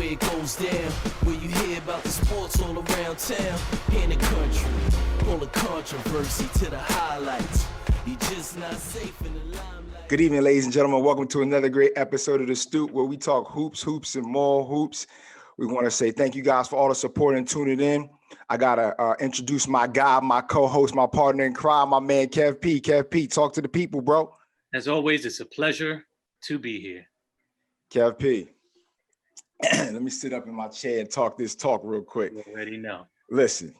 where it goes down, where you hear about the sports all around town. In the country, full of controversy to the highlights. You just not safe in the limelight. Good evening, ladies and gentlemen. Welcome to another great episode of the Stoop, where we talk hoops, and more hoops. We want to say thank you guys for all the support and tuning in. I gotta introduce my guy, my co-host, my partner in crime, my man Kev P. Kev P, talk to the people, bro. As always, it's a pleasure to be here. Kev P. Let me sit up in my chair and talk this talk real quick. You already know. Listen,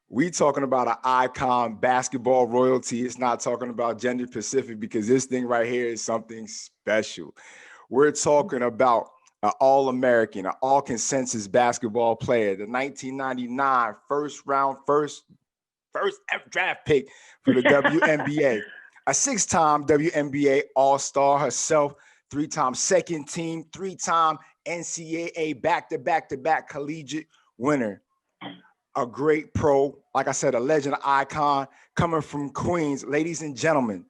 we talking about an icon, basketball royalty. It's not talking about gender specific because this thing right here is something special. We're talking about an All-American, an all-consensus basketball player, the 1999 first ever draft pick for the WNBA, a six-time WNBA All-Star herself, three-time second team, three-time NCAA back-to-back collegiate winner, a great pro, like I said, a legend, icon coming from Queens. Ladies and gentlemen,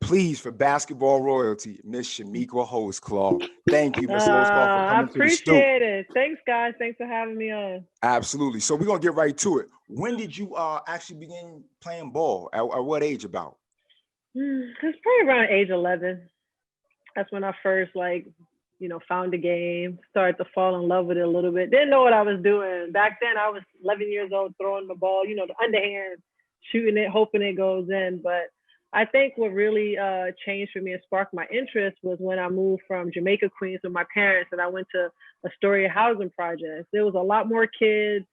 please, for basketball royalty, Miss Chamique Holdsclaw. Thank you, Miss Holdsclaw, for coming to the Stoop. I appreciate it. Thanks, guys. Thanks for having me on. Absolutely. So we're going to get right to it. When did you actually begin playing ball? At what age about? It's probably around age 11. That's when I first, found the game, started to fall in love with it a little bit. Didn't know what I was doing. Back then, I was 11 years old, throwing the ball, the underhand, shooting it, hoping it goes in. But I think what really changed for me and sparked my interest was when I moved from Jamaica, Queens with my parents, and I went to Astoria housing projects. There was a lot more kids.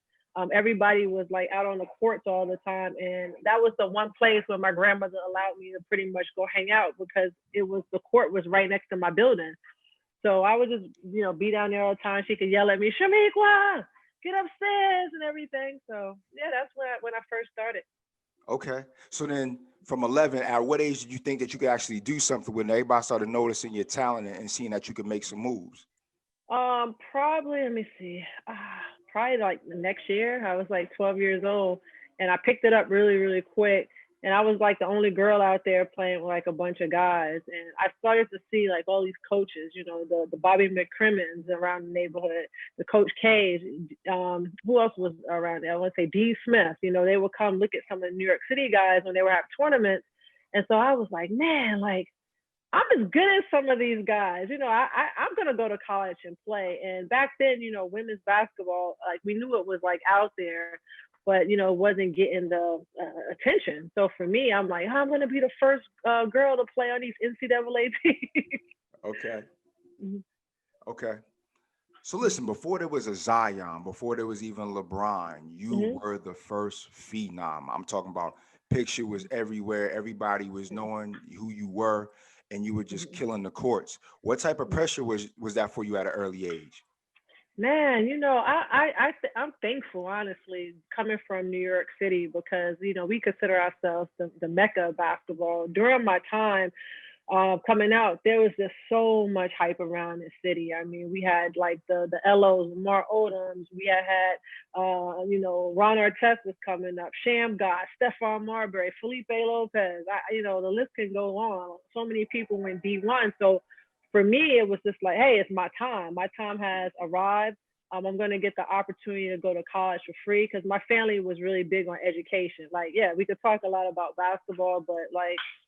Everybody was out on the courts all the time. And that was the one place where my grandmother allowed me to pretty much go hang out because the court was right next to my building. So I would just, be down there all the time. She could yell at me, Chamique, get upstairs and everything. So yeah, that's when I first started. Okay. So then from 11, at what age did you think that you could actually do something when everybody started noticing your talent and seeing that you could make some moves? Probably, let me see. Probably the next year. I was 12 years old and I picked it up really, really quick. And I was the only girl out there playing with a bunch of guys. And I started to see all these coaches, the Bobby McCrimmons around the neighborhood, the Coach K's, who else was around there? I want to say D. Smith, they would come look at some of the New York City guys when they were having tournaments. And so I was like, man, I'm as good as some of these guys. I'm going to go to college and play. And back then, women's basketball, we knew it was out there, but, wasn't getting the attention. So for me, I'm I'm going to be the first girl to play on these NCAA teams. Okay. Okay. So listen, before there was a Zion, before there was even LeBron, you were the first phenom. I'm talking about picture was everywhere. Everybody was knowing who you were, and you were just killing the courts. What type of pressure was that for you at an early age? Man, I'm thankful, honestly, coming from New York City because, we consider ourselves the mecca of basketball. During my time coming out, there was just so much hype around the city. I mean, we had the LOs, Lamar Odoms. We had Ron Artest was coming up, Sham God, Stephon Marbury, Felipe Lopez. The list can go on. So many people went D1. So for me, it was just hey, it's my time. My time has arrived. I'm going to get the opportunity to go to college for free because my family was really big on education. We could talk a lot about basketball, but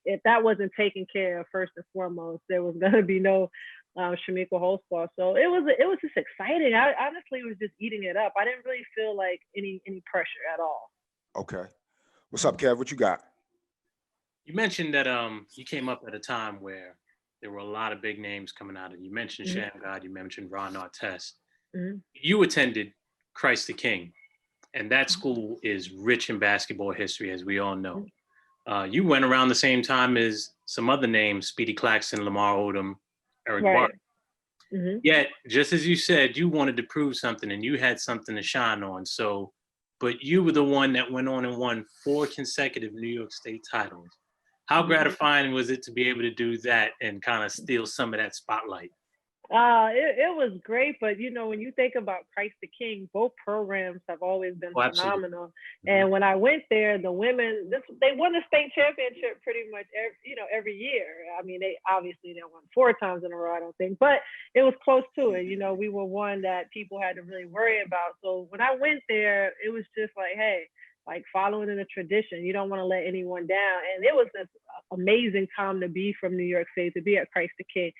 if that wasn't taken care of first and foremost, there was going to be no Chamique Holdsclaw. So it was just exciting. I honestly was just eating it up. I didn't really feel any pressure at all. Okay. What's up, Kev? What you got? You mentioned that you came up at a time where there were a lot of big names coming out. And you mentioned Sham God, you mentioned Ron Artest. You attended Christ the King, and that school is rich in basketball history, as we all know. You went around the same time as some other names, Speedy Claxton, Lamar Odom, Eric Barton. Yet, just as you said, you wanted to prove something and you had something to shine on. But you were the one that went on and won 4 consecutive New York State titles. How gratifying was it to be able to do that and kind of steal some of that spotlight? It was great, but you know, when you think about Christ the King, both programs have always been Oh, absolutely. phenomenal. Mhm. And when I went there, the women, they won the state championship pretty much every year. I mean, they obviously they won 4 times in a row, I don't think, but it was close to it. You know, we were one that people had to really worry about. So when I went there, it was just like, hey, like following in the tradition. You don't want to let anyone down. And it was this amazing time to be from New York City, to be at Christ the King.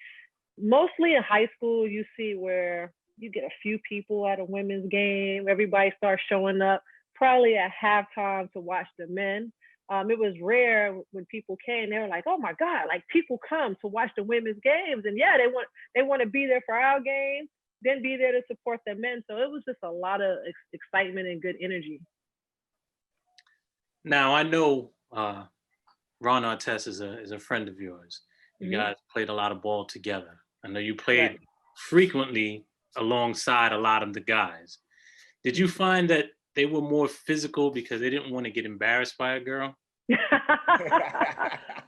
Mostly in high school, you see where you get a few people at a women's game. Everybody starts showing up, probably at halftime to watch the men. It was rare when people came. They were like, "Oh my God!" Like people come to watch the women's games, and yeah, they want to be there for our games, then be there to support the men. So it was just a lot of excitement and good energy. Now I know Ron Artest is a friend of yours. You Mhm. guys played a lot of ball together. I know you Right. played frequently alongside a lot of the guys. Did you find that they were more physical because they didn't want to get embarrassed by a girl?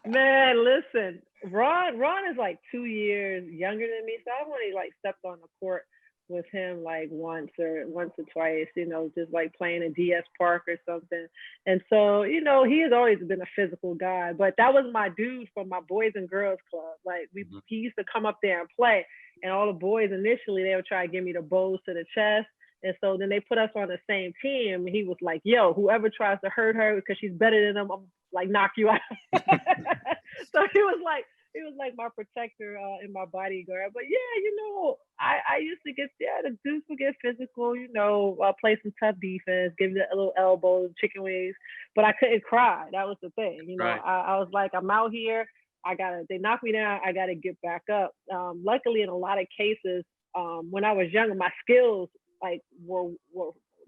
Man, listen, Ron is like 2 years younger than me, so I've only like stepped on the court with him like once or twice, you know, just like playing in DS Park or something. And so, you know, he has always been a physical guy, but that was my dude from my Boys and Girls Club. Like he used to come up there and play, and all the boys initially they would try to give me the bows to the chest. And so then they put us on the same team. And he was like, yo, whoever tries to hurt her because she's better than them, I'm like knock you out. So he was like my protector and my bodyguard. But yeah, you know, I used to get, yeah, the dudes would get physical, you know, play some tough defense, give it a little elbow, chicken wings, but I couldn't cry. That was the thing. You know, Right. I was like, I'm out here. They knock me down. I got to get back up. Luckily, in a lot of cases, when I was younger, my skills like were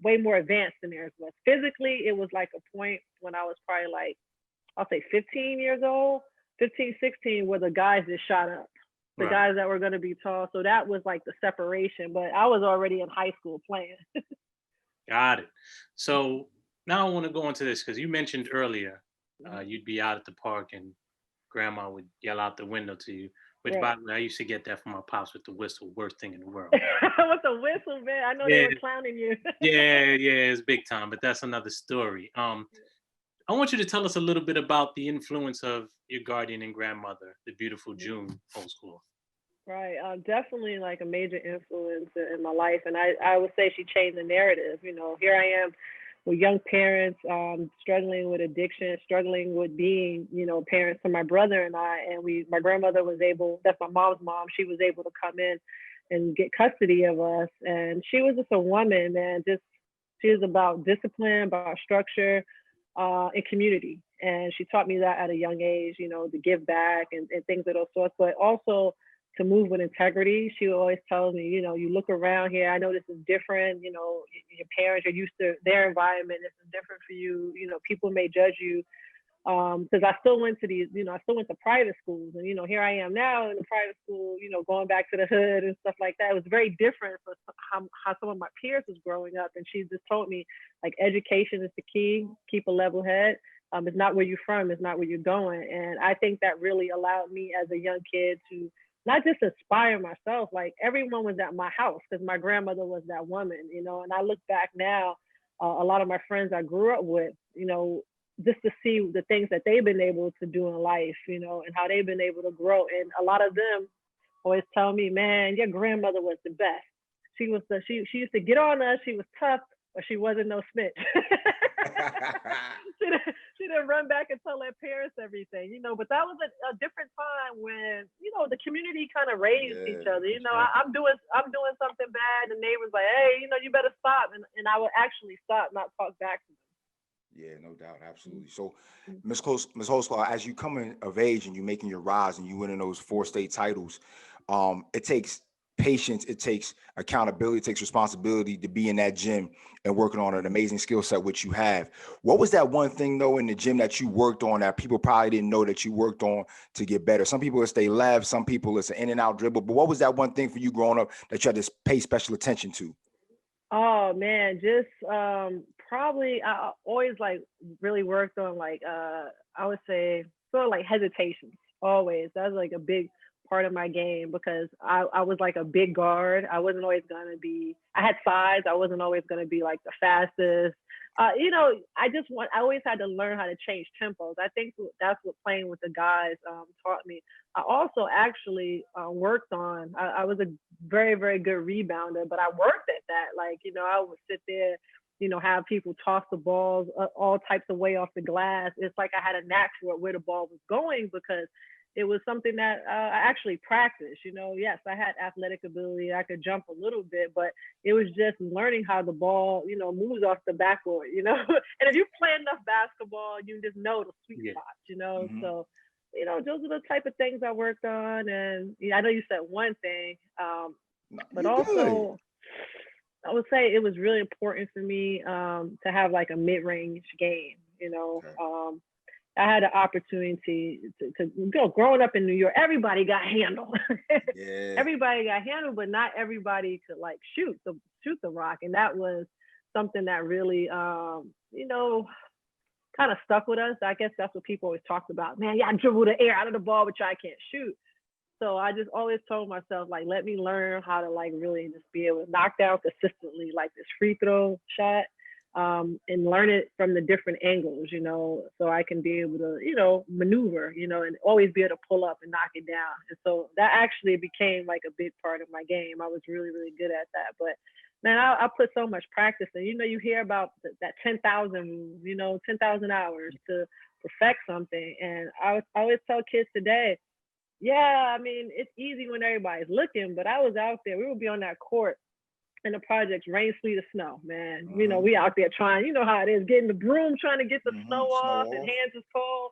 way more advanced than theirs was. Physically, it was like a point when I was probably like, I'll say 15 years old, 15, 16, where the guys just shot up. The Right. guys that were going to be tall. So that was like the separation, but I was already in high school playing. Got it. So now I want to go into this because you mentioned earlier you'd be out at the park and grandma would yell out the window to you, which by Right. the way, I used to get that from my pops with the whistle, worst thing in the world. With the whistle, man. I know they Yeah, were clowning you. yeah, it's big time, but that's another story. I want you to tell us a little bit about the influence of your guardian and grandmother, the beautiful June Holdsclaw. Right. Definitely like a major influence in my life. And I would say she changed the narrative. You know, here I am with young parents, struggling with addiction, struggling with being, you know, parents to my brother and I. And my grandmother was able, that's my mom's mom, she was able to come in and get custody of us. And she was just a woman, man, she was about discipline, about structure, and community. And she taught me that at a young age, you know, to give back and things of those sorts, but also to move with integrity. She always tells me, you know, you look around here, I know this is different, you know, your parents are used to their environment, this is different for you, you know, people may judge you. Because I still went to I still went to private schools, and you know, here I am now in a private school, you know, going back to the hood and stuff like that. It was very different for how some of my peers was growing up, and she just told me like education is the key. Keep a level head. It's not where you're from, it's not where you're going, and I think that really allowed me as a young kid to not just inspire myself. Like everyone was at my house because my grandmother was that woman, you know. And I look back now, a lot of my friends I grew up with, you know, just to see the things that they've been able to do in life, you know, and how they've been able to grow. And a lot of them always tell me, man, your grandmother was the best. She used to get on us. She was tough, but she wasn't no snitch. she didn't run back and tell their parents everything, you know. But that was a different time when, you know, the community kind of raised each other. You know, I'm doing something bad, and neighbors like, hey, you know, you better stop, and I would actually stop, not talk back to them. Yeah, no doubt, absolutely. So, Ms. Holdsclaw, as you coming of age and you making your rise and you winning those 4 state titles, it takes patience, it takes accountability, it takes responsibility to be in that gym and working on an amazing skill set which you have. What was that one thing though in the gym that you worked on that people probably didn't know that you worked on to get better? Some people it's they left, some people it's an in and out dribble, but what was that one thing for you growing up that you had to pay special attention to? Oh man, just probably I always like really worked on like I would say sort of like hesitations. Always. That's like a big part of my game because I was like a big guard. I wasn't always gonna be. I had size. I wasn't always gonna be like the fastest. You know, I always had to learn how to change tempos. I think that's what playing with the guys taught me. I also actually worked on. I was a very, very good rebounder, but I worked at that. Like, you know, I would sit there, you know, have people toss the balls all types of way off the glass. It's like I had a knack for where the ball was going because it was something that I actually practiced. You know, yes, I had athletic ability. I could jump a little bit, but it was just learning how the ball, you know, moves off the backboard, you know. And if you play enough basketball, you just know the sweet spots, you know. Mm-hmm. So, you know, those are the type of things I worked on. And I know you said one thing, but also I would say it was really important for me to have like a mid-range game, you know. Okay. I had an opportunity to go growing up in New York. Everybody got handled. Yeah. Everybody got handled, but not everybody could like shoot the rock. And that was something that really, you know, kind of stuck with us. I guess that's what people always talked about. Man, yeah, I dribble the air out of the ball, but I can't shoot. So I just always told myself, like, let me learn how to like really just be able to knock down consistently, like this free throw shot. And learn it from the different angles, you know, so I can be able to, you know, maneuver, you know, and always be able to pull up and knock it down. And so that actually became like a big part of my game. I was really, really good at that. But man, I put so much practice in. You know, you hear about that 10,000, you know, 10,000 hours to perfect something. And I always tell kids today, yeah, I mean, it's easy when everybody's looking, but I was out there. We would be on that court in the projects, rain, sleet, or snow, man. You know, we out there trying, you know how it is, getting the broom, trying to get the snow off, and hands is cold.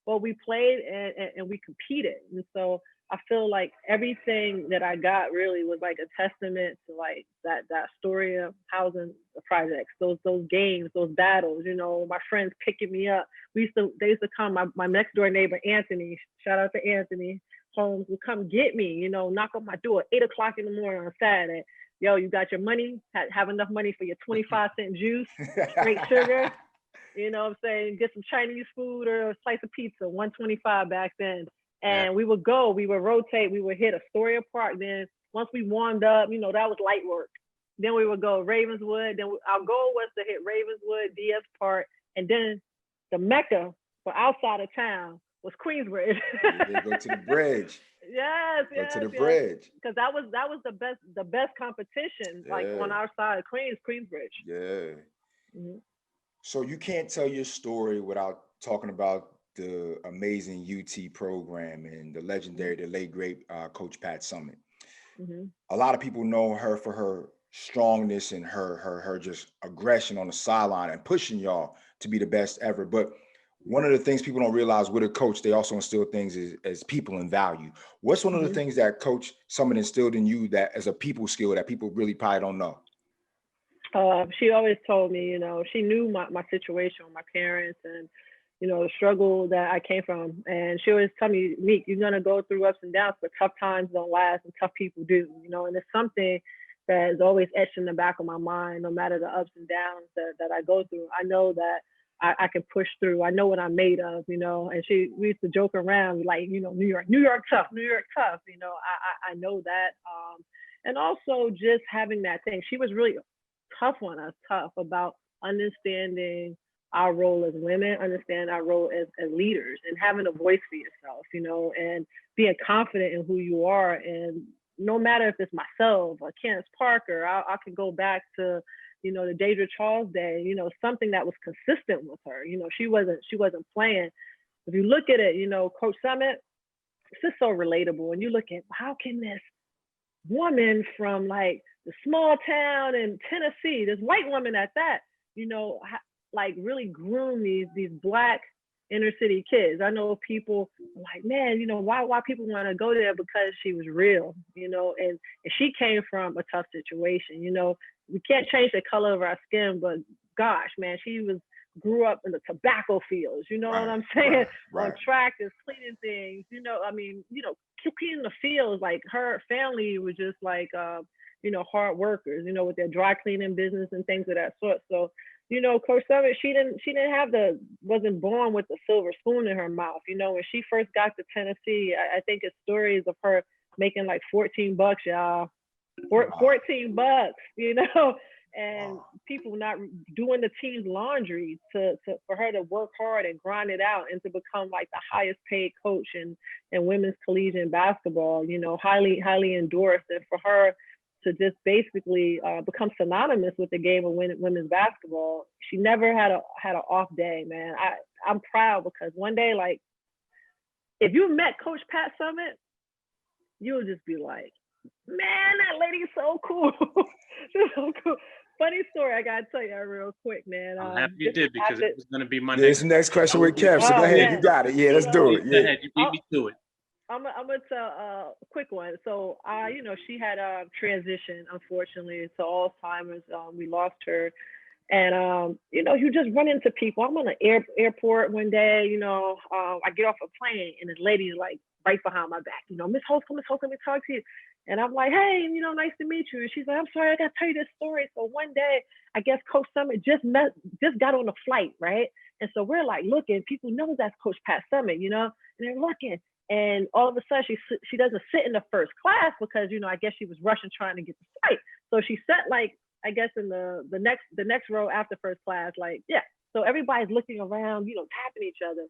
Well, we played and we competed. And so I feel like everything that I got really was like a testament to like that story of housing the projects, those games, those battles, you know, my friends picking me up. They used to come, my next door neighbor, Anthony, shout out to Anthony Holmes, would come get me, you know, knock on my door at 8 o'clock in the morning on Saturday. Yo, you got your money? Have enough money for your 25-cent juice, straight sugar. You know what I'm saying? Get some Chinese food or a slice of pizza, $1.25 back then. And we would rotate, we would hit Astoria Park. Then once we warmed up, you know, that was light work. Then we would go Ravenswood. Then our goal was to hit Ravenswood, DS Park, and then the Mecca for outside of town was Queensbridge. Go to the bridge. Yes. Go to the bridge. Because that was the best competition, like on our side of Queensbridge. Yeah. Mm-hmm. So you can't tell your story without talking about the amazing UT program and the legendary, the late great Coach Pat Summitt. Mm-hmm. A lot of people know her for her strongness and her just aggression on the sideline and pushing y'all to be the best ever. But one of the things people don't realize with a coach, they also instill things as people and value. What's one of the things that Coach Summitt instilled in you that as a people skill that people really probably don't know? She always told me, you know, she knew my situation with my parents and, you know, the struggle that I came from. And she always tell me, Meek, you're going to go through ups and downs, but tough times don't last and tough people do, you know, and it's something that is always etched in the back of my mind, no matter the ups and downs that I go through. I know that I can push through. I know what I'm made of, you know, and we used to joke around like, you know, New York tough, you know, I know that. And also just having that thing, she was really tough on us, tough about understanding our role as women, understand our role as leaders and having a voice for yourself, you know, and being confident in who you are. And no matter if it's myself or Candace Parker, I can go back to, you know, the Deidre Charles day, you know, something that was consistent with her. You know, she wasn't playing. If you look at it, you know, Coach Summitt, it's just so relatable. And you look at how can this woman from like the small town in Tennessee, this white woman at that, you know, like really groom these Black inner city kids. I know people like, man, you know, why people want to go there because she was real, you know, and she came from a tough situation, you know. We can't change the color of our skin, but gosh, man, grew up in the tobacco fields, you know what I'm saying? Right. On tractors, cleaning things, you know, I mean, you know, cleaning the fields, like her family was just like, you know, hard workers, you know, with their dry cleaning business and things of that sort. So you know, Coach Summitt, she wasn't born with the silver spoon in her mouth. You know, when she first got to Tennessee, I think it's stories of her making like $14, y'all. 14 bucks, you know, and people not doing the team's laundry for her to work hard and grind it out and to become like the highest paid coach in women's collegiate basketball, you know, highly endorsed. And for her to just basically become synonymous with the game of women's basketball, she never had an off day, man. I'm proud because one day, like, if you met Coach Pat Summitt, you'll just be like, man, that lady's so cool. She's so cool. Funny story, I gotta tell you real quick, man. I'm happy you did because it was gonna be my next. Yeah, next question with Kev. So go ahead, you got it. Yeah, let's do it. Go ahead, you beat me to it. I'm gonna tell a quick one. So, you know, she had transitioned, unfortunately, to Alzheimer's. We lost her, and you know, you just run into people. I'm on an airport one day. You know, I get off a plane, and this lady's like right behind my back. You know, Miss Holdsclaw, let me talk to you. And I'm like, hey, you know, nice to meet you. And she's like, I'm sorry, I got to tell you this story. So one day, I guess Coach Summitt just got on a flight, right? And so we're like looking, people know that's Coach Pat Summitt, you know, and they're looking. And all of a sudden, she doesn't sit in the first class because, you know, I guess she was rushing trying to get the flight. So she sat like, I guess in the next row after first class, like, yeah. So everybody's looking around, you know, tapping each other.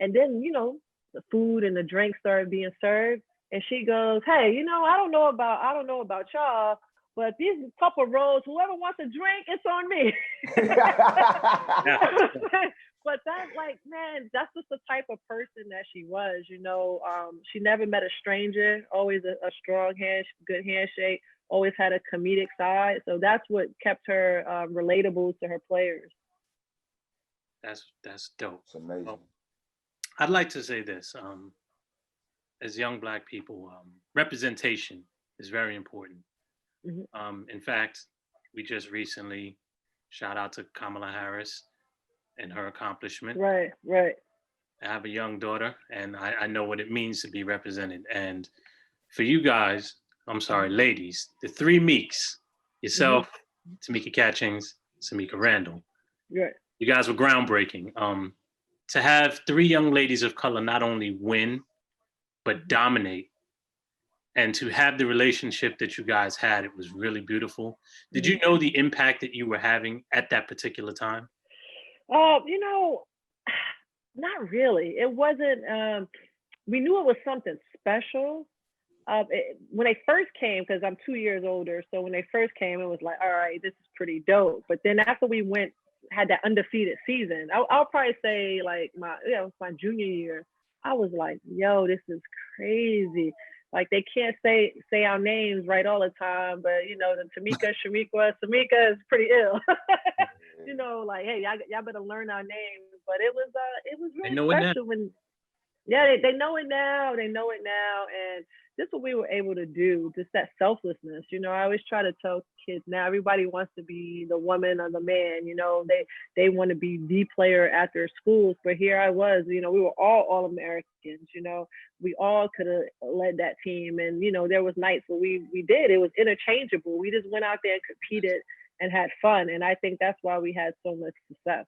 And then, you know, the food and the drinks started being served. And she goes, hey, you know, I don't know about y'all, but these couple rows, whoever wants a drink, it's on me. But that, like, man, that's just the type of person that she was, you know. She never met a stranger, always a strong good handshake, always had a comedic side. So that's what kept her relatable to her players. That's dope. It's amazing. Well, I'd like to say this. As young Black people, representation is very important. Mm-hmm. In fact, we just recently shout out to Kamala Harris and her accomplishment. Right. I have a young daughter, and I know what it means to be represented. And for you guys, I'm sorry, ladies, the three Meeks, yourself, Tamika Catchings, Samika Randall. Right. You guys were groundbreaking. To have three young ladies of color not only win, but dominate, and to have the relationship that you guys had, it was really beautiful. Did you know the impact that you were having at that particular time? You know, not really. It wasn't, we knew it was something special. When they first came, because I'm 2 years older, so when they first came, it was like, all right, this is pretty dope. But then after we had that undefeated season, I'll probably say like my junior year, I was like, yo, this is crazy. Like, they can't say our names right all the time, but, you know, the Samika is pretty ill. You know, like, hey, y'all better learn our names. But it was really special when, yeah, they know it now. They know it now. And this is what we were able to do, just that selflessness. You know, I always try to tell kids now, everybody wants to be the woman or the man, you know, they want to be the player at their schools. But here I was, you know, we were all Americans, you know, we all could have led that team. And, you know, there was nights where we did, it was interchangeable. We just went out there and competed and had fun. And I think that's why we had so much success.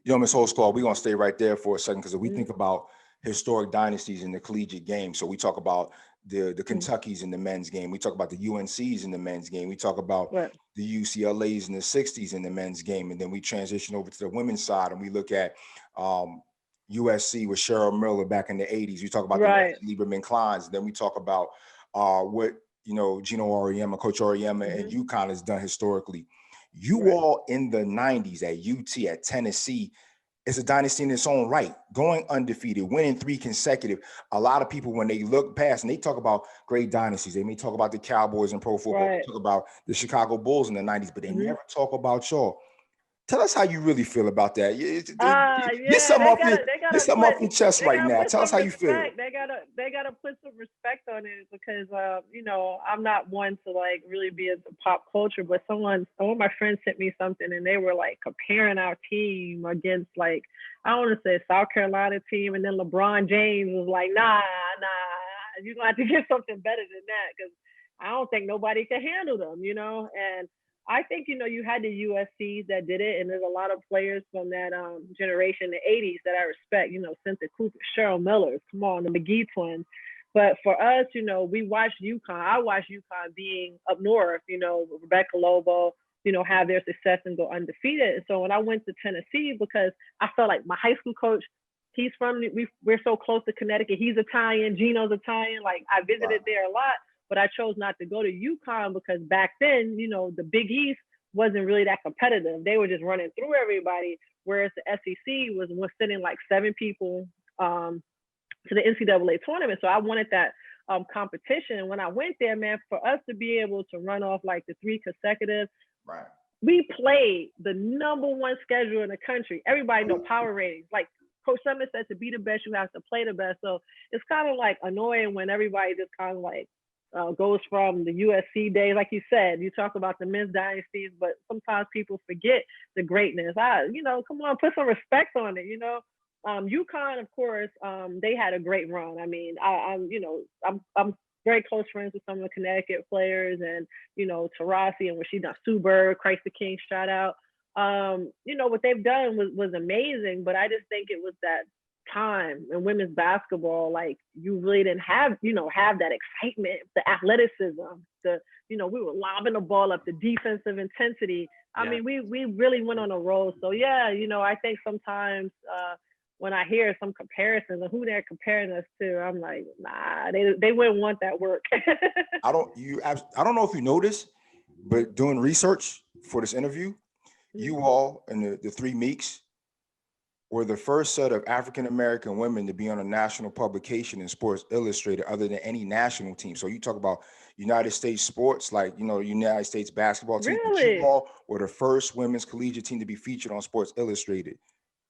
You know, Ms. Holdsclaw, we're going to stay right there for a second, because if we think about historic dynasties in the collegiate game, so we talk about the Kentuckys in the men's game, we talk about the UNCs in the men's game, we talk about the UCLAs in the 60s in the men's game, and then we transition over to the women's side and we look at USC with Cheryl Miller back in the 80s. We talk about the Lieberman Kleins, and then we talk about what, you know, Gino Auriemma, Coach Auriemma and UConn has done historically. You all in the 90s at UT, at Tennessee, is a dynasty in its own right, going undefeated, winning 3 consecutive. A lot of people, when they look past and they talk about great dynasties, they may talk about the Cowboys in pro football, they talk about the Chicago Bulls in the 90s, but they never talk about y'all. Tell us how you really feel about that. Get something off your chest right now. Tell us how you feel. They gotta put some respect on it, because you know, I'm not one to like really be into pop culture, but some of my friends sent me something and they were like comparing our team against, like, I want to say South Carolina team, and then LeBron James was like, nah, you're gonna have to get something better than that, because I don't think nobody can handle them, you know. And I think, you had the USCs that did it, and there's a lot of players from that generation, the 80s, that I respect, Cynthia Cooper, Cheryl Miller, come on, the McGee twins. But for us, we watched UConn. I watched UConn being up north, Rebecca Lobo, have their success and go undefeated. And so when I went to Tennessee, because I felt like my high school coach, he's from, we're so close to Connecticut. He's Italian, Gino's Italian. Like, I visited there a lot. But I chose not to go to UConn because back then, the Big East wasn't really that competitive. They were just running through everybody, whereas the SEC was sending like 7 people to the NCAA tournament. So I wanted that competition. And when I went there, man, for us to be able to run off like the 3 consecutive, Right. We played the #1 schedule in the country. Everybody know power ratings. Like Coach Summitt said, to be the best, you have to play the best. So it's kind of like annoying when everybody just kind of like, goes from the USC days, like you said, you talk about the men's dynasties, but sometimes people forget the greatness. Come on, put some respect on it. UConn, of course, they had a great run. I mean, I'm very close friends with some of the Connecticut players, and Tarasi and Rashida Suberg, Christ the King, shout out. What they've done was amazing, but I just think it was that time in women's basketball, like you really didn't have that excitement, the athleticism, we were lobbing the ball up, the defensive intensity. I mean, we really went on a roll. So yeah, I think sometimes when I hear some comparisons of who they're comparing us to, I'm like, nah, they wouldn't want that work. I don't know if you noticed, but doing research for this interview, you all and the 3 Meeks were the first set of African-American women to be on a national publication in Sports Illustrated other than any national team. So you talk about United States sports, like, United States basketball team, but you all were the first women's collegiate team to be featured on Sports Illustrated.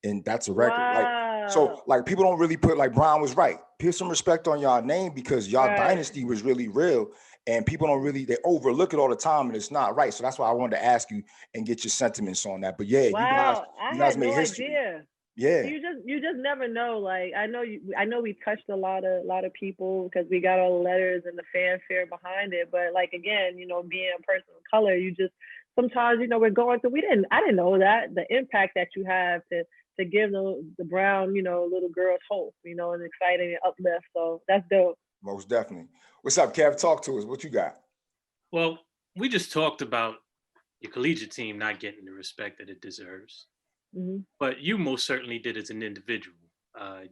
And that's a record. Wow. Like people don't really put, like Brian was right, put some respect on y'all name because y'all dynasty was really real. And people they overlook it all the time, and it's not right. So that's why I wanted to ask you and get your sentiments on that. But yeah, you guys made history. Idea. Yeah. You just never know. Like I know we touched a lot of people because we got all the letters and the fanfare behind it. But like again, being a person of color, you just sometimes we're going through. I didn't know that the impact that you have to give the brown little girls hope, and exciting and uplift. So that's dope. Most definitely. What's up, Kev? Talk to us. What you got? Well, we just talked about your collegiate team not getting the respect that it deserves. Mm-hmm. But you most certainly did as an individual.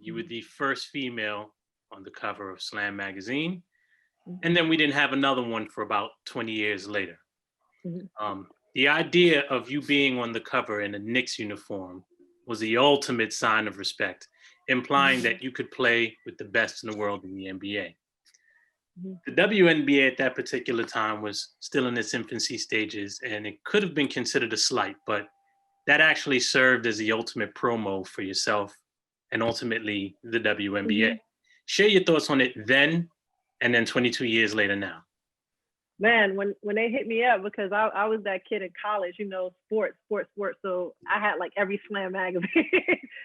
You were the first female on the cover of Slam magazine. Mm-hmm. And then we didn't have another one for about 20 years later. Mm-hmm. The idea of you being on the cover in a Knicks uniform was the ultimate sign of respect, implying that you could play with the best in the world in the NBA. The WNBA at that particular time was still in its infancy stages, and it could have been considered a slight, but that actually served as the ultimate promo for yourself and ultimately the WNBA. Mm-hmm. Share your thoughts on it then, and then 22 years later now. Man, when they hit me up, because I was that kid in college, sports. So I had like every Slam magazine,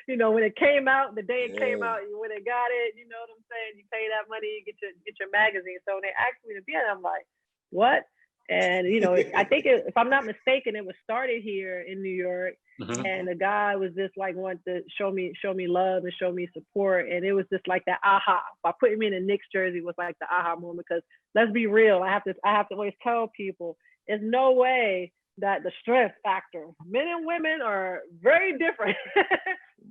when it came out, the day it came out, when it got it, you know what I'm saying? You pay that money, you get your magazine. So when they asked me to be on it, I'm like, what? And, I think if I'm not mistaken, it was started here in New York. Mm-hmm. And the guy was just like wanted to show me love and show me support. And it was just like that aha. By putting me in a Knicks jersey was like the aha moment, because let's be real. I have to always tell people, there's no way that the strength factor, men and women are very different.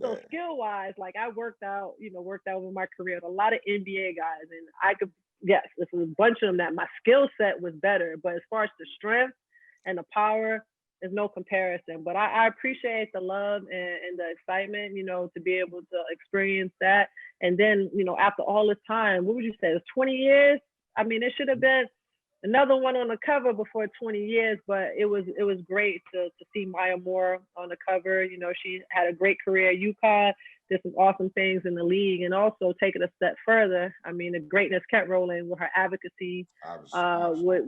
So skill wise, like I worked out over my career with a lot of NBA guys, and I could, yes, this was a bunch of them that my skill set was better. But as far as the strength and the power, there's no comparison. But I appreciate the love and the excitement, to be able to experience that. And then, after all this time, what would you say? It was 20 years? I mean, it should have been another one on the cover before 20 years, but it was great to see Maya Moore on the cover. She had a great career at UConn, did some awesome things in the league, and also take it a step further. I mean, the greatness kept rolling with her advocacy, with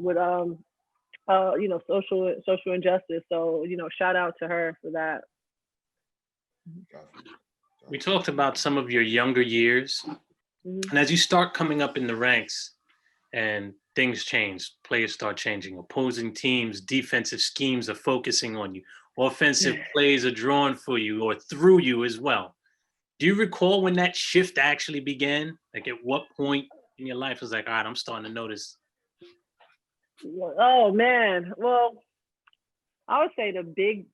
social injustice. So, shout out to her for that. We talked about some of your younger years. Mm-hmm. And as you start coming up in the ranks and things change. Players start changing. Opposing teams, defensive schemes are focusing on you. Offensive plays are drawn for you or through you as well. Do you recall when that shift actually began? Like at what point in your life was like, all right, I'm starting to notice? Oh man. Well, I would say the big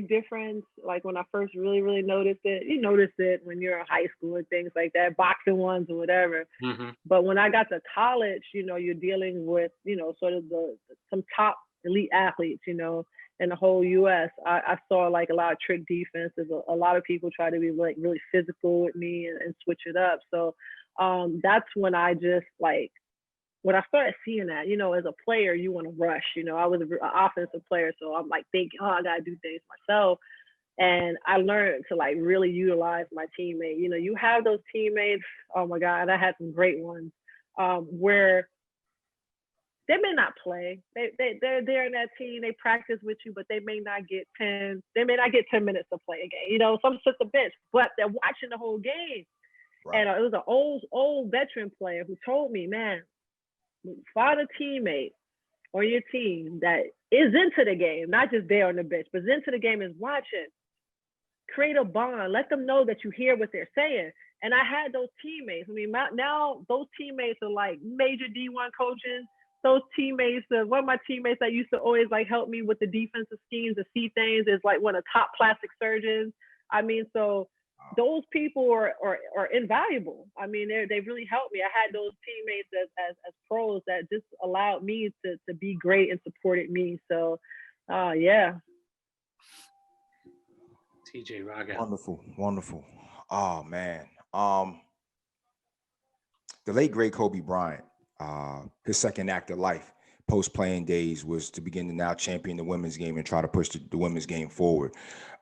difference, like when I first really noticed it, you notice it when you're in high school and things like that, boxing ones or whatever. Mm-hmm. But when I got to college, you're dealing with, sort of some top elite athletes, in the whole US. I saw like a lot of trick defenses. A lot of people try to be like really physical with me and switch it up. So that's when I just like, when I started seeing that, as a player, you want to rush. I was an offensive player, so I'm like thinking, oh, I gotta do things myself. And I learned to like really utilize my teammate. You have those teammates. Oh my God, I had some great ones where they may not play. They're there in that team. They practice with you, but they may not get 10. They may not get 10 minutes to play a game. Some sit the bench, but they're watching the whole game. Right. And it was an old veteran player who told me, man, find a teammate on your team that is into the game, not just there on the bench, but is into the game, is watching. Create a bond. Let them know that you hear what they're saying. And I had those teammates. I mean, now those teammates are like major D1 coaches. Those teammates, one of my teammates that used to always like help me with the defensive schemes and see things is like one of the top plastic surgeons. I mean, so those people are invaluable. I mean, they really helped me. I had those teammates as pros that just allowed me to be great and supported me. So, yeah. TJ Raga. Wonderful. Oh man. The late great Kobe Bryant, his second act of life post playing days was to begin to now champion the women's game and try to push the women's game forward.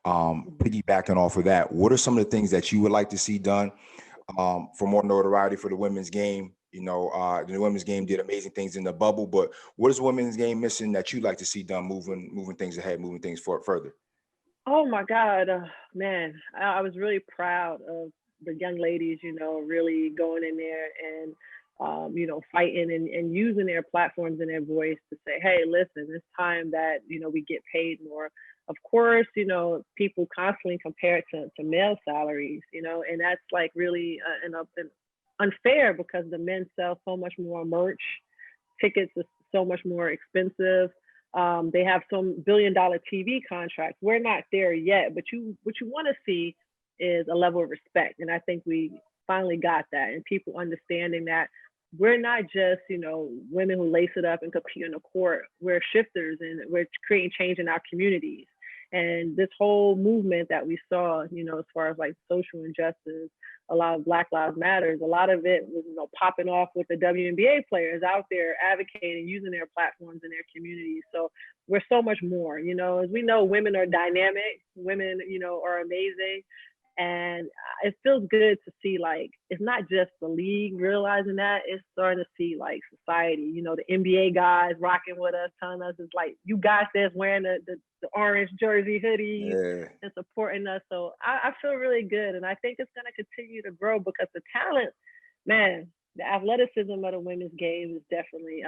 Piggybacking off of that, what are some of the things that you would like to see done for more notoriety for the women's game? The women's game did amazing things in the bubble, but what is the women's game missing that you'd like to see done, moving things ahead, moving things forward further? Oh my God, man, I was really proud of the young ladies, really going in there and fighting and using their platforms and their voice to say, hey, listen, it's time that, we get paid more. Of course, people constantly compare it to male salaries, and that's like really an unfair because the men sell so much more merch. Tickets are so much more expensive. They have some billion-dollar TV contracts. We're not there yet, but what you want to see is a level of respect. And I think we finally got that, and people understanding that we're not just, women who lace it up and compete on the court. We're shifters and we're creating change in our communities. And this whole movement that we saw, as far as like social injustice, a lot of Black Lives Matters, a lot of it was, popping off with the WNBA players out there advocating, using their platforms in their communities. So we're so much more, as we know, women are dynamic, women, are amazing. And it feels good to see, like, it's not just the league realizing that, it's starting to see like society, the NBA guys rocking with us, telling us it's like, you guys that's wearing the orange jersey hoodies and supporting us. So I feel really good. And I think it's going to continue to grow because the talent, man, the athleticism of the women's game is definitely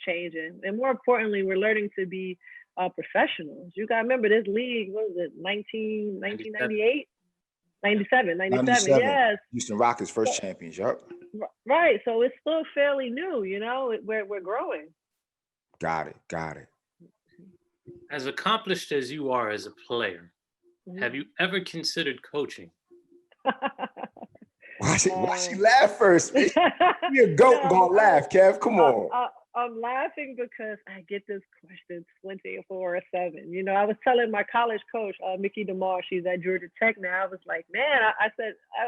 changing. And more importantly, we're learning to be professionals. You got to remember this league, what was it, 1998? 97, yes. Houston Rockets first championship. Right, so it's still fairly new, we're growing. Got it. As accomplished as you are as a player, have you ever considered coaching? Why she laugh first? You're a goat gonna laugh, Kev. Come on. I'm laughing because I get this question 24/7. I was telling my college coach, Mickey DeMar, she's at Georgia Tech now. I was like, man, I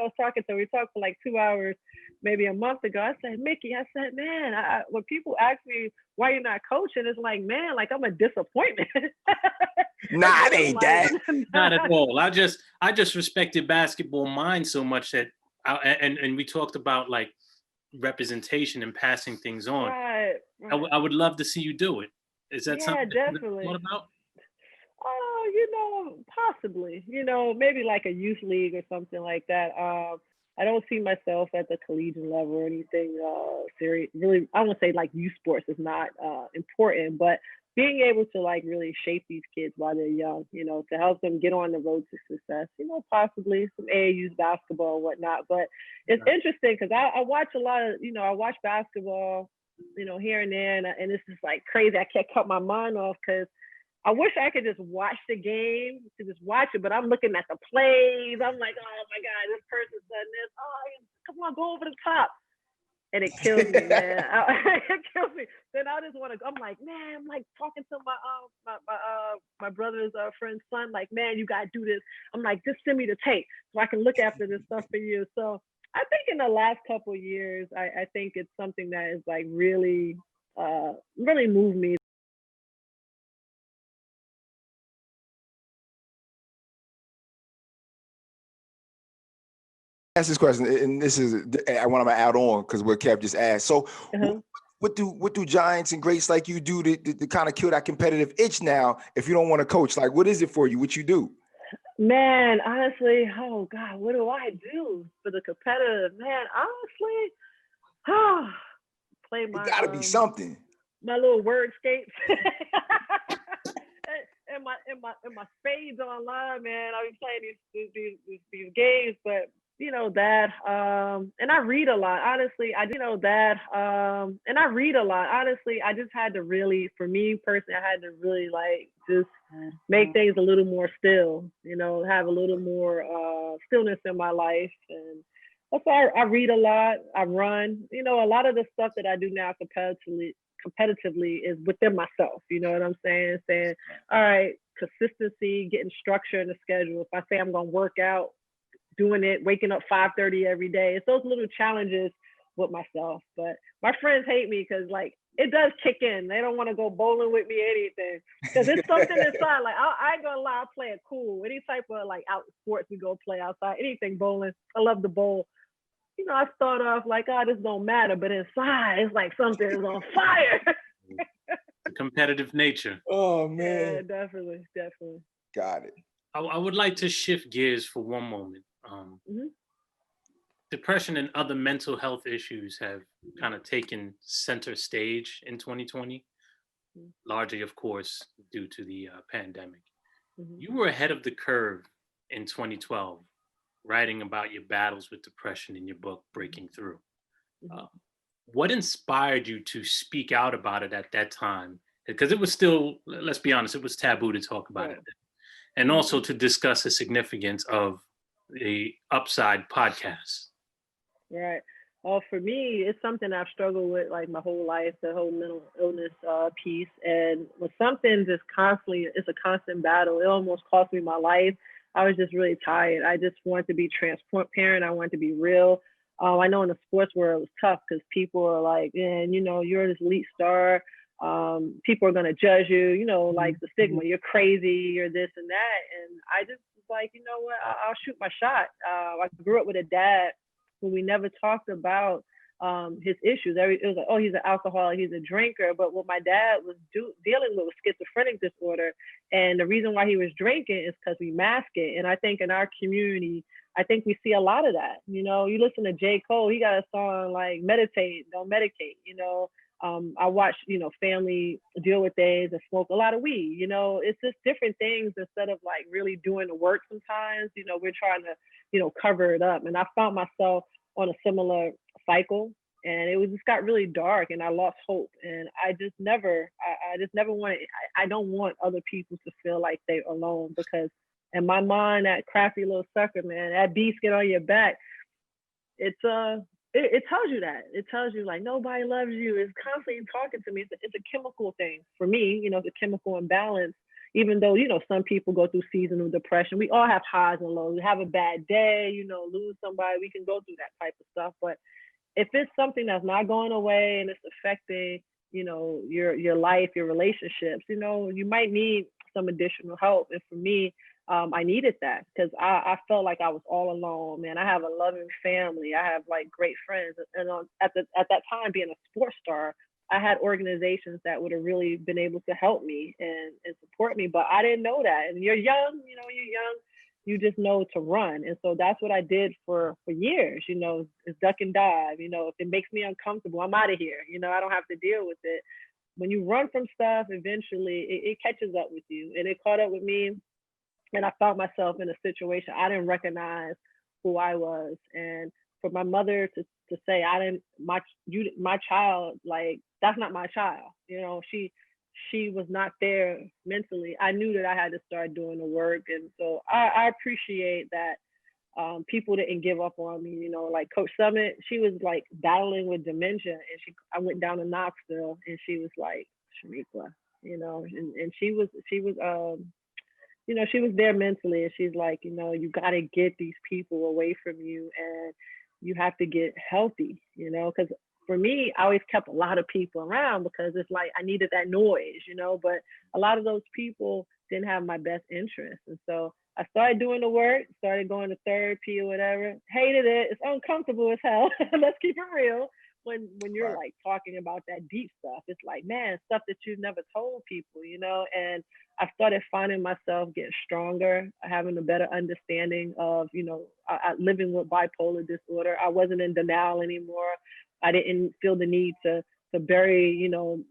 was talking to her. We talked for like 2 hours, maybe a month ago. I said, Mickey, man, when people ask me why you're not coaching, it's like, man, like I'm a disappointment. Nah, it ain't that. Not at all. I just respected basketball mind so much that, and we talked about like representation and passing things on. Right. I would love to see you do it. Is that something definitely. What about? Oh, possibly. Maybe like a youth league or something like that. I don't see myself at the collegiate level or anything serious. Really, I won't say like youth sports is not important, but being able to like really shape these kids while they're young, to help them get on the road to success, possibly some AAU's basketball and whatnot. But it's interesting because I watch a lot of, I watch basketball, here and there, and it's just like crazy. I can't cut my mind off because I wish I could just watch the game, to just watch it, but I'm looking at the plays. I'm like, oh my God, this person's done this. Oh, come on, go over the top. And it kills me, man. It kills me. Then I just want to. I'm like, man. I'm like talking to my brother's friend's son. Like, man, you gotta do this. I'm like, just send me the tape so I can look after this stuff for you. So I think in the last couple of years, I think it's something that is like really, really moved me. Ask this question, and this is I want to add on because what Kev just asked. So, what do giants and greats like you do to kind of kill that competitive itch now? If you don't want to coach, like what is it for you? What you do? Man, honestly, oh God, what do I do for the competitive? Man, honestly, play my. It gotta be something. My little word skates. and my spades online, man. I be playing these games, but that, and I read a lot. Honestly, I and I read a lot. Honestly, I just had to really, for me personally, I had to really like just make things a little more still, have a little more stillness in my life. And that's why I read a lot. I run. A lot of the stuff that I do now competitively is within myself. You know what I'm saying? Saying, all right, consistency, getting structure in the schedule. If I say I'm gonna work out, doing it, waking up 5:30 every day. It's those little challenges with myself. But my friends hate me because like it does kick in. They don't want to go bowling with me or anything. Because it's something inside. Like I ain't gonna lie, I play it cool. Any type of like out sports we go play outside, anything bowling. I love the bowl. I start off like, oh, this don't matter, but inside it's like something is on fire. The competitive nature. Oh man. Yeah, definitely. Got it. I would like to shift gears for one moment. Depression and other mental health issues have kind of taken center stage in 2020, largely, of course, due to the pandemic. You were ahead of the curve in 2012, writing about your battles with depression in your book, Breaking Through. What inspired you to speak out about it at that time? Because it was still, let's be honest, it was taboo to talk about it. And also to discuss the significance of the Upside podcast. Right. Well, for me, it's something I've struggled with like my whole life, the whole mental illness piece. And when something just constantly, it's a constant battle. It almost cost me my life. I was just really tired. I just wanted to be transparent. I wanted to be real. I know in the sports world it was tough because people are like, man, you're this elite star. People are going to judge you, like the stigma, you're crazy, you're this and that. And I just was like, you know what, I'll shoot my shot. I grew up with a dad who we never talked about his issues. It was like, oh, he's an alcoholic, he's a drinker. But what my dad was dealing with was schizophrenic disorder. And the reason why he was drinking is because we mask it. And I think in our community, I think we see a lot of that. You listen to J. Cole, he got a song like meditate, don't medicate, I watch, family deal with things and smoke a lot of weed. It's just different things instead of like really doing the work sometimes. We're trying to, cover it up. And I found myself on a similar cycle, and it just got really dark, and I lost hope. And I just never wanted, I don't want other people to feel like they're alone, because in my mind, that crafty little sucker, man, that beast get on your back. It tells you that. It tells you like nobody loves you. It's constantly talking to me. It's a chemical thing for me. It's a chemical imbalance. Even though some people go through seasonal depression, we all have highs and lows. We have a bad day, lose somebody. We can go through that type of stuff. But if it's something that's not going away and it's affecting, your life, your relationships, you might need some additional help. And for me, I needed that because I felt like I was all alone, man. I have a loving family. I have like great friends. And at that time, being a sports star, I had organizations that would have really been able to help me and support me, but I didn't know that. And you're young, you just know to run. And so that's what I did for years, you know, is duck and dive. You know, if it makes me uncomfortable, I'm out of here. You know, I don't have to deal with it. When you run from stuff, eventually it catches up with you. And it caught up with me. And I found myself in a situation I didn't recognize who I was. And for my mother to say, my child, like, that's not my child. You know, she was not there mentally. I knew that I had to start doing the work. And so I appreciate that people didn't give up on me. You know, like Coach Summitt, she was like battling with dementia, and I went down to Knoxville, and she was like, Chamique, you know, and she was you know, she was there mentally, and she's like, you know, you got to get these people away from you, and you have to get healthy, you know, because for me, I always kept a lot of people around because it's like I needed that noise, you know, but a lot of those people didn't have my best interest. And so I started doing the work, started going to therapy or whatever, hated it. It's uncomfortable as hell. Let's keep it real. When you're like talking about that deep stuff, it's like, man, stuff that you've never told people, you know. And I started finding myself getting stronger, having a better understanding of, you know, I living with bipolar disorder. I wasn't in denial anymore. I didn't feel the need to bury, you know,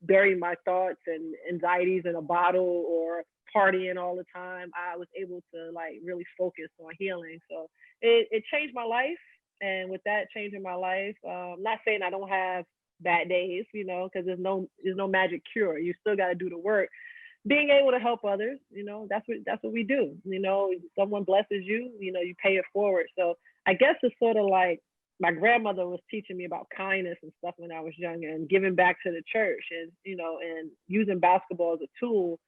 bury my thoughts and anxieties in a bottle or partying all the time. I was able to like really focus on healing. So it changed my life. And with that changing my life, I'm not saying I don't have bad days, you know, because there's no magic cure. You still got to do the work. Being able to help others, you know, that's what we do. You know, someone blesses you, you know, you pay it forward. So I guess it's sort of like my grandmother was teaching me about kindness and stuff when I was younger, and giving back to the church, and, you know, and using basketball as a tool.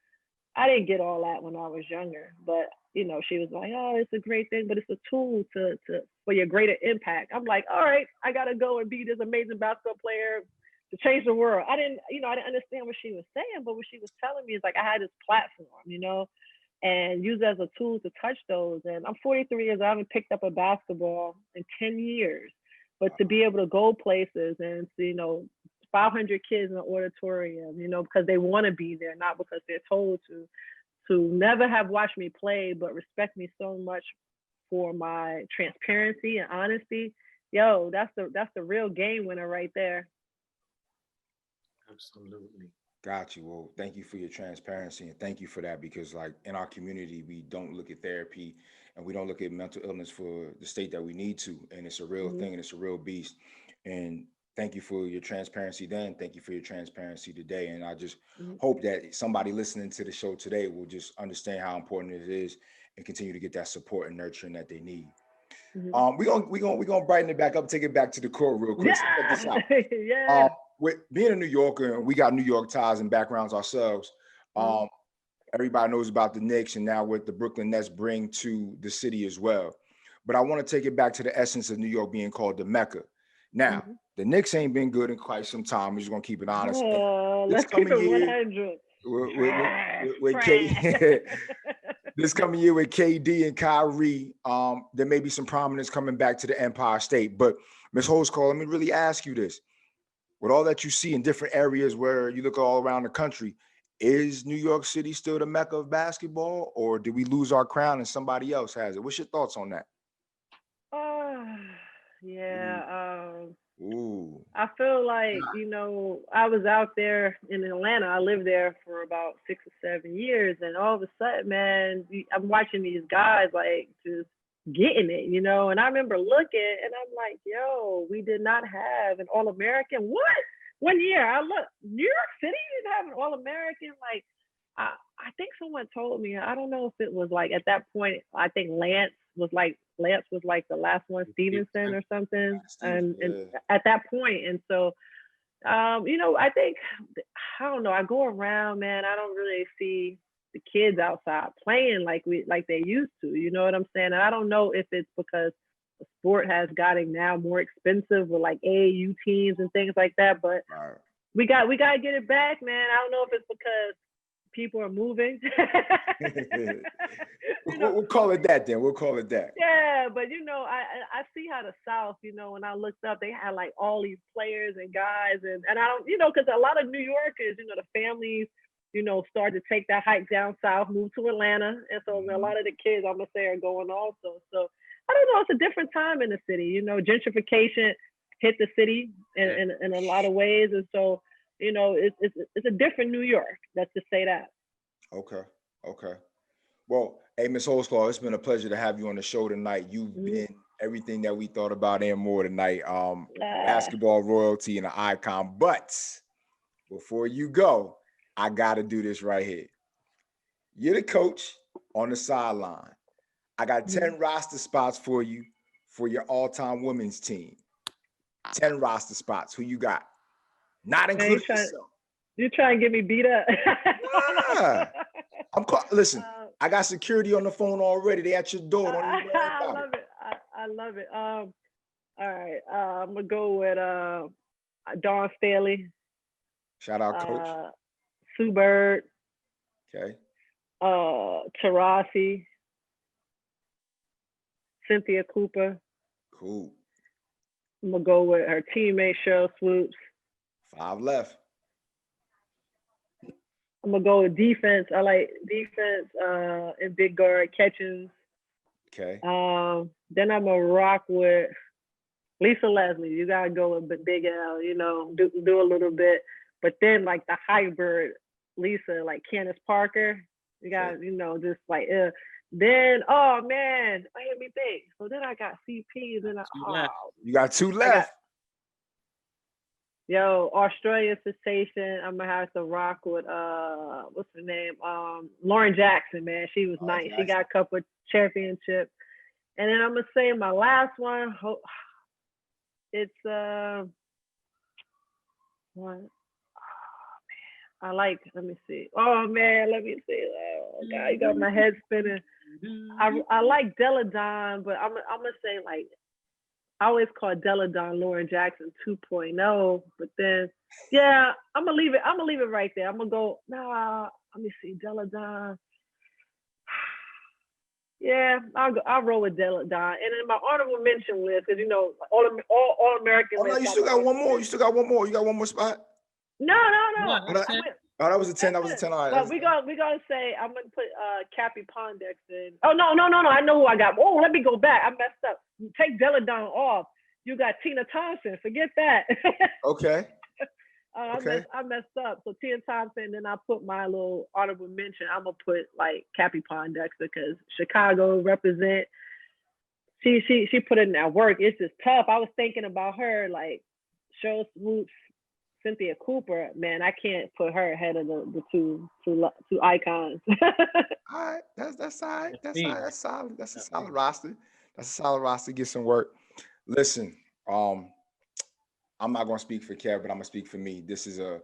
I didn't get all that when I was younger, but, you know, she was like, oh, it's a great thing, but it's a tool for your greater impact. I'm like, all right, I got to go and be this amazing basketball player to change the world. I didn't understand what she was saying, but what she was telling me is like, I had this platform, you know, and use it as a tool to touch those. And I'm 43 years old. I haven't picked up a basketball in 10 years, but to be able to go places and, you know, 500 kids in the auditorium, you know, because they want to be there, not because they're told to never have watched me play, but respect me so much for my transparency and honesty. Yo, that's the real game winner right there. Absolutely. Got you. Well, thank you for your transparency, and thank you for that, because like in our community, we don't look at therapy and we don't look at mental illness for the state that we need to. And it's a real thing, and it's a real beast. And thank you for your transparency then. Thank you for your transparency today. And I just hope that somebody listening to the show today will just understand how important it is and continue to get that support and nurturing that they need. We're gonna brighten it back up, take it back to the core real quick. Yeah. So check this out. Yeah. With being a New Yorker, and we got New York ties and backgrounds ourselves, everybody knows about the Knicks and now what the Brooklyn Nets bring to the city as well. But I want to take it back to the essence of New York being called the Mecca. Now, the Knicks ain't been good in quite some time. We're just gonna keep it honest. Let's keep it 100. This coming year with KD and Kyrie, there may be some prominence coming back to the Empire State. But Ms. Holdsclaw, let me really ask you this. With all that you see in different areas where you look all around the country, is New York City still the Mecca of basketball, or did we lose our crown and somebody else has it? What's your thoughts on that? I feel like, you know, I was out there in Atlanta. I lived there for about 6 or 7 years, and all of a sudden, man, I'm watching these guys like just getting it, you know. And I remember looking, and I'm like, yo, we did not have an All-American. What? One year, I looked, New York City didn't have an All-American. Like, I think someone told me, I don't know if it was like at that point, I think Lance was like the last one, Stevenson or something. And at that point, and so, you know, I think, I don't know, I go around, man, I don't really see the kids outside playing like they used to, you know what I'm saying? And I don't know if it's because the sport has gotten now more expensive with like AAU teams and things like that, but we got to get it back, man. I don't know if it's because people are moving. We'll call it that then. We'll call it that. Yeah, but you know, I see how the South, you know, when I looked up, they had like all these players and guys, and I don't, you know, because a lot of New Yorkers, you know, the families, started to take that hike down south, moved to Atlanta. And so a lot of the kids, I'm going to say, are going also. So I don't know. It's a different time in the city. Gentrification hit the city in a lot of ways. And so, it's a different New York. Let's just say that. Okay. Well, hey, Ms. Holdsclaw, it's been a pleasure to have you on the show tonight. You've been everything that we thought about and more tonight. Basketball royalty and an icon. But before you go, I got to do this right here. You're the coach on the sideline. I got 10 roster spots for you for your all-time women's team. 10 roster spots. Who you got? Not including yourself. You trying to get me beat up? Yeah. Listen, I got security on the phone already. They at your door. Don't even worry about it. I love it. All right. I'm gonna go with Dawn Staley. Shout out, Coach. Sue Bird. Okay. Taurasi. Cynthia Cooper. Cool. I'm gonna go with her teammate Cheryl Swoops. 5 left. I'm gonna go with defense. I like defense and big guard Catchings. Okay. Then I'm gonna rock with Lisa Leslie. You gotta go with Big L. Do a little bit, but then like the hybrid Lisa, like Candace Parker. You got just like Then oh man, I had me think. So then I got CP. Then You got 2 left. Australia sensation. I'm gonna have to rock with what's her name? Lauren Jackson, man. She was nice. Jackson. She got a couple of championships. And then I'm gonna say my last one. It's what? Let me see. Oh man, let me see. Oh God, you got my head spinning. I like Deladon, but I'm gonna say like I always call Deladon Lauren Jackson 2.0, but then I'm gonna leave it right there. I'm gonna go, let me see, Deladon. Yeah, I'll roll with Deladon. And then my honorable mention list, because all American. Oh no, you still got one more. You got one more spot. No. That was a 10. That was a 10. All right. Well, we're gonna say I'm gonna put Cappy Pondex in. Oh no. I know who I got. Oh, let me go back. I messed up. Take Deladon off. You got Tina Thompson. Forget that. Okay. I messed up. So Tina Thompson, then I put my little honorable mention. I'm gonna put like Cappy Pondex because Chicago represent. She put in that work. It's just tough. I was thinking about her like Cheryl Swoops, Cynthia Cooper. Man, I can't put her ahead of the two icons. All right, that's all right. That's all right. That's solid. That's a solid roster. That's a solid roster. Get some work. Listen, I'm not gonna speak for Kev, but I'm gonna speak for me. This is a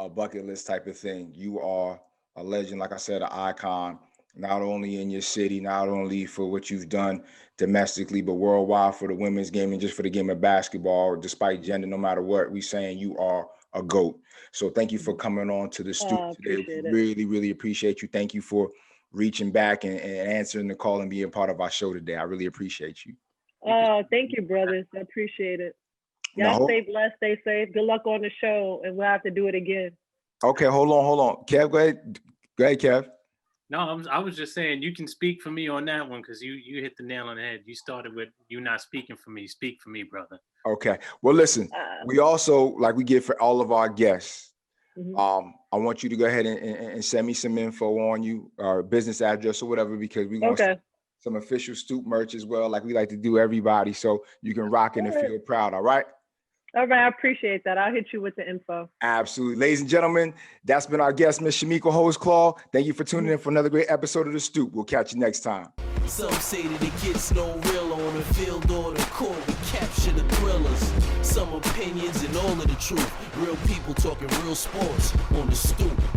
bucket list type of thing. You are a legend, like I said, an icon, not only in your city, not only for what you've done domestically, but worldwide for the women's game and just for the game of basketball, despite gender, no matter what, we saying you are a GOAT. So thank you for coming on to the Stoop today. Really, really appreciate you. Thank you for reaching back and answering the call and being part of our show today. I really appreciate you. Thank you, brothers. I appreciate it. Y'all stay blessed, stay safe. Good luck on the show, and we'll have to do it again. Okay, hold on. Kev, go ahead. Go ahead, Kev. No, I was just saying you can speak for me on that one because you hit the nail on the head. You started with you not speaking for me. Speak for me, brother. Okay. Well, listen, we also, like we get for all of our guests, I want you to go ahead and send me some info on you, our business address or whatever, because we want some official Stoop merch as well, like we like to do everybody, so you can rock it and feel proud, all right? All right, I appreciate that. I'll hit you with the info. Absolutely. Ladies and gentlemen, that's been our guest, Miss Chamique Holdsclaw. Thank you for tuning in for another great episode of The Stoop. We'll catch you next time. Some say that it gets no real on the field or the court. We capture the thrillers. Some opinions and all of the truth. Real people talking real sports on The Stoop.